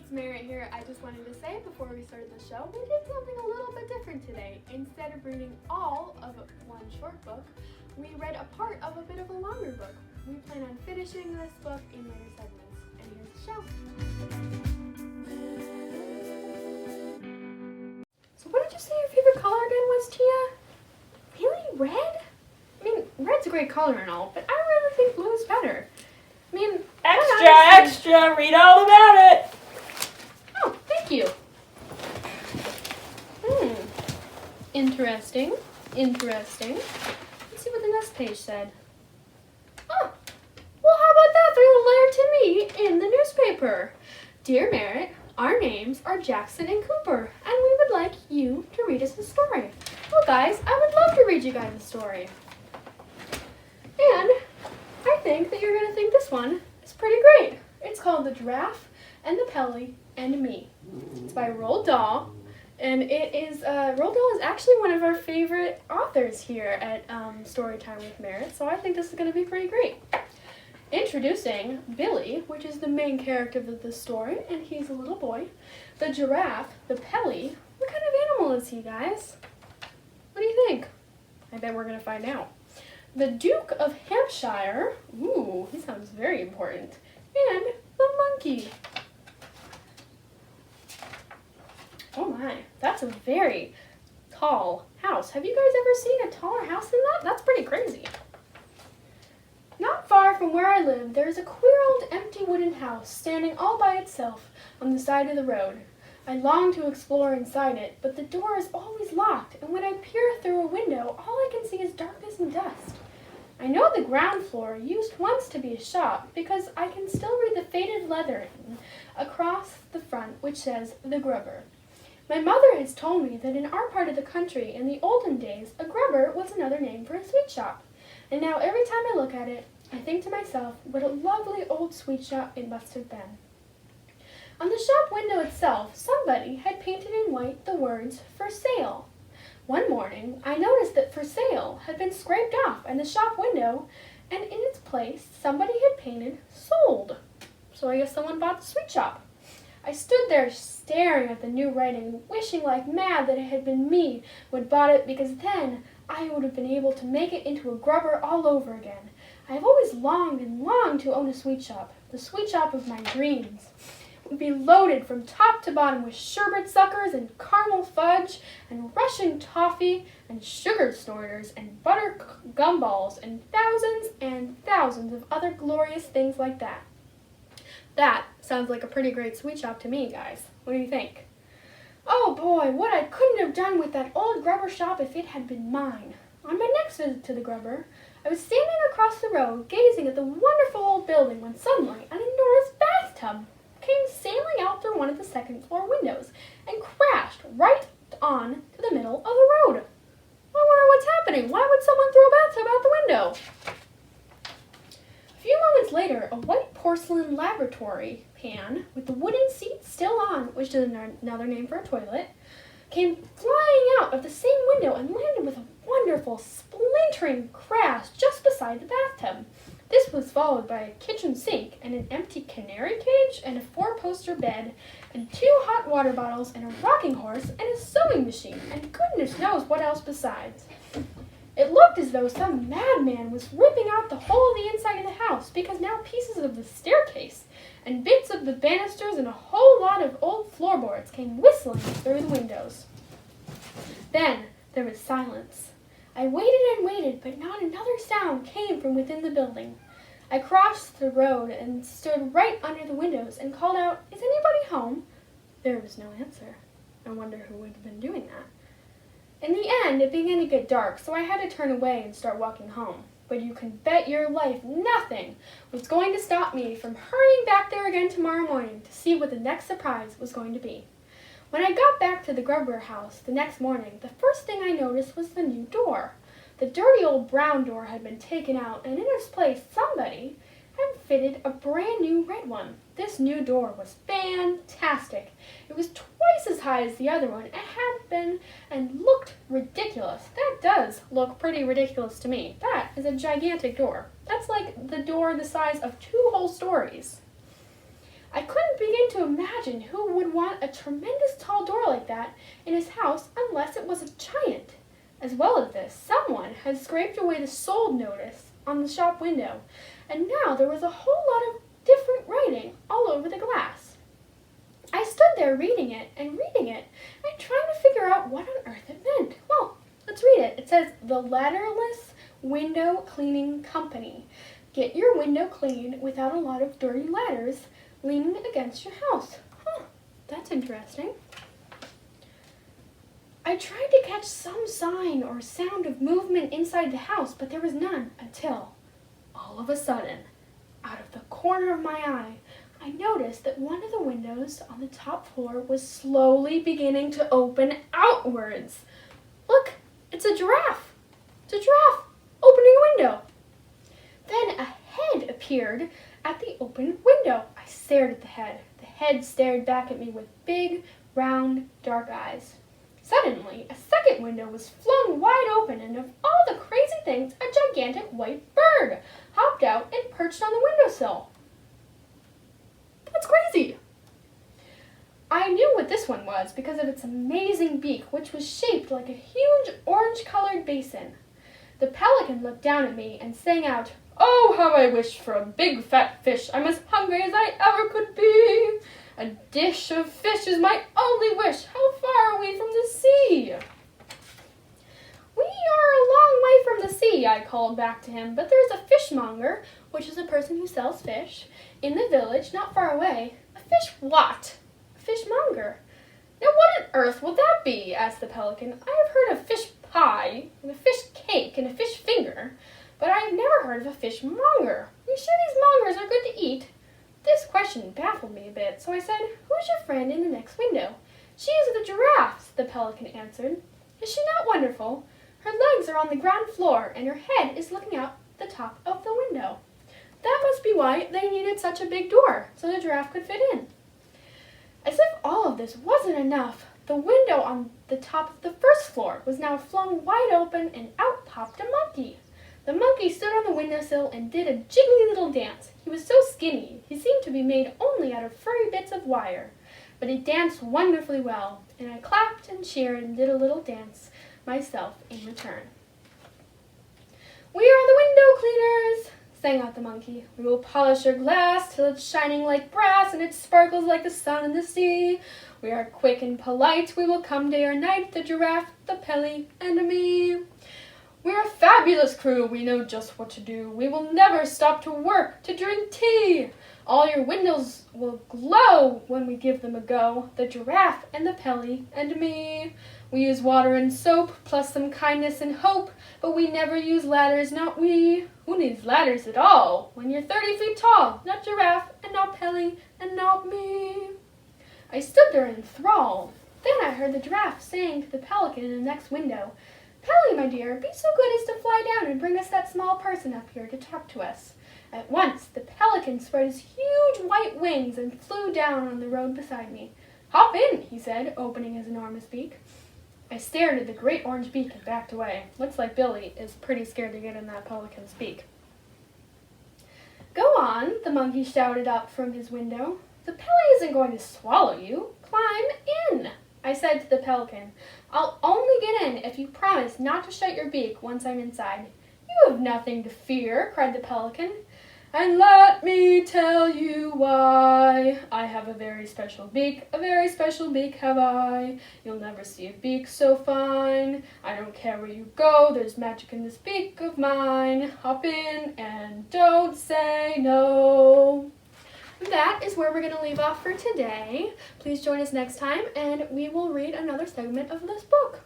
it's Merritt here. I just wanted to say before we started the show, we did something a little bit different today. Instead of reading all of one short book, we read a part of a bit of a longer book. We plan on finishing this book in later segments. And here's the show. So what did you say your favorite color again was, Tia? Really? Red? I mean, red's a great color and all, but I really think blue is better. I mean, Extra, read all about it. Oh, thank you. Interesting. Let's see what the next page said. Oh, well, how about that for a letter to me in the newspaper? Dear Merritt, our names are Jackson and Cooper, and we would like you to read us a story. Well, guys, I would love to read you guys a story. And I think that you're going to think this one is pretty great. It's called The Giraffe and the Pelly and Me. It's by Roald Dahl, and it is, Roald Dahl is actually one of our favorite authors here at Storytime with Merritt, so I think this is going to be pretty great. Introducing Billy, which is the main character of the story, and he's a little boy. The giraffe, the Pelly, what kind of animal is he, guys? What do you think? I bet we're going to find out. The Duke of Hampshire, ooh, he sounds very important, and the monkey. Oh my, that's a very tall house. Have you guys ever seen a taller house than that? That's pretty crazy. Not far from where I live, there is a queer old empty wooden house standing all by itself on the side of the road. I long to explore inside it, but the door is always locked, and when I peer through a window, all I can see is darkness and dust. I know the ground floor used once to be a shop because I can still read the faded lettering across the front which says The Grubber. My mother has told me that in our part of the country in the olden days a grubber was another name for a sweet shop. And now every time I look at it, I think to myself what a lovely old sweet shop it must have been. On the shop window itself, somebody had painted in white the words For Sale. One morning, I noticed that For Sale had been scraped off in the shop window, and in its place, somebody had painted Sold. So I guess someone bought the sweet shop. I stood there staring at the new writing, wishing like mad that it had been me who had bought it, because then I would have been able to make it into a grubber all over again. I have always longed and longed to own a sweet shop, the sweet shop of my dreams. Would be loaded from top to bottom with sherbet suckers and caramel fudge and Russian toffee and sugar snorters and butter gumballs and thousands of other glorious things like that. That sounds like a pretty great sweet shop to me, guys. What do you think? Oh boy, what I couldn't have done with that old grubber shop if it had been mine. On my next visit to the grubber, I was standing across the road gazing at the wonderful old building when suddenly an enormous bathtub came sailing out through one of the second floor windows and crashed right on to the middle of the road. I wonder what's happening. Why would someone throw a bathtub out the window? A few moments later, a white porcelain laboratory pan with the wooden seat still on, which is another name for a toilet, came flying out of the same window and landed with a wonderful splintering crash just beside the bathtub. This was followed by a kitchen sink and an empty canary cage and a 4-poster bed and 2 hot water bottles and a rocking horse and a sewing machine and goodness knows what else besides. It looked as though some madman was ripping out the whole of the inside of the house, because now pieces of the staircase and bits of the banisters and a whole lot of old floorboards came whistling through the windows. Then there was silence. I waited and waited, but not another sound came from within the building. I crossed the road and stood right under the windows and called out, "Is anybody home?" There was no answer. I wonder who would have been doing that. In the end, it began to get dark, so I had to turn away and start walking home. But you can bet your life nothing was going to stop me from hurrying back there again tomorrow morning to see what the next surprise was going to be. When I got back to the grubber house the next morning, the first thing I noticed was the new door. The dirty old brown door had been taken out, and in its place somebody had fitted a brand new red one. This new door was fantastic. It was twice as high as the other one. It had been and looked ridiculous. That does look pretty ridiculous to me. That is a gigantic door. That's like the door the size of 2 whole stories. I couldn't begin to imagine who would want a tremendous tall door like that in his house unless it was a giant. As well as this, someone had scraped away the sold notice on the shop window, and now there was a whole lot of different writing all over the glass. I stood there reading it and trying to figure out what on earth it meant. Well, let's read it. It says, "The Ladderless Window Cleaning Company. Get your window clean without a lot of dirty ladders leaning against your house." That's interesting. I tried to catch some sign or sound of movement inside the house, but there was none until, all of a sudden, out of the corner of my eye, I noticed that one of the windows on the top floor was slowly beginning to open outwards. Look, it's a giraffe. It's a giraffe opening a window. Then a head appeared at the open window. I stared at the head. The head stared back at me with big, round, dark eyes. Suddenly, a second window was flung wide open, and of all the crazy things, a gigantic white bird hopped out and perched on the windowsill. That's crazy! I knew what this one was because of its amazing beak, which was shaped like a huge orange-colored basin. The pelican looked down at me and sang out, "Oh, how I wished for a big fat fish. I'm as hungry as I ever could be. A dish of fish is my only wish. How far are we from the sea?" "We are a long way from the sea," I called back to him, "but there's a fishmonger," which is a person who sells fish, "in the village not far away." "A fish what?" "A fishmonger." "Now what on earth would that be?" asked the pelican. "I have heard of fish pie, and a fish cake, and a fish finger, but I have never heard of a fishmonger. Are you sure these mongers are good to eat?" This question baffled me a bit, so I said, "Who's your friend in the next window?" "She is the giraffe," the pelican answered. "Is she not wonderful? Her legs are on the ground floor, and her head is looking out the top of the window. That must be why they needed such a big door, so the giraffe could fit in." As if all of this wasn't enough, the window on the top of the first floor was now flung wide open, and out popped a monkey. The monkey stood on the windowsill and did a jiggly little dance. He was so skinny, he seemed to be made only out of furry bits of wire. But he danced wonderfully well, and I clapped and cheered and did a little dance myself in return. "We are the window cleaners," sang out the monkey. "We will polish your glass till it's shining like brass and it sparkles like the sun in the sea. We are quick and polite, we will come day or night, the giraffe, the Pelly and Me. We're a fabulous crew, we know just what to do. We will never stop to work, to drink tea. All your windows will glow when we give them a go, the giraffe and the Pelly and Me. We use water and soap, plus some kindness and hope, but we never use ladders, not we. Who needs ladders at all, when you're 30 feet tall, not giraffe and not Pelly and not me." I stood there enthralled. Then I heard the giraffe saying to the pelican in the next window, "Pelly, my dear, be so good as to fly down and bring us that small person up here to talk to us." At once, the pelican spread his huge white wings and flew down on the road beside me. "Hop in," he said, opening his enormous beak. I stared at the great orange beak and backed away. Looks like Billy is pretty scared to get in that pelican's beak. "Go on," the monkey shouted up from his window. "The Pelly isn't going to swallow you. Climb in." I said to the pelican, "I'll only get in if you promise not to shut your beak once I'm inside." "You have nothing to fear," cried the pelican. "And let me tell you why. I have a very special beak have I. You'll never see a beak so fine. I don't care where you go, there's magic in this beak of mine. Hop in and don't say no." That is where we're going to leave off for today. Please join us next time, and we will read another segment of this book.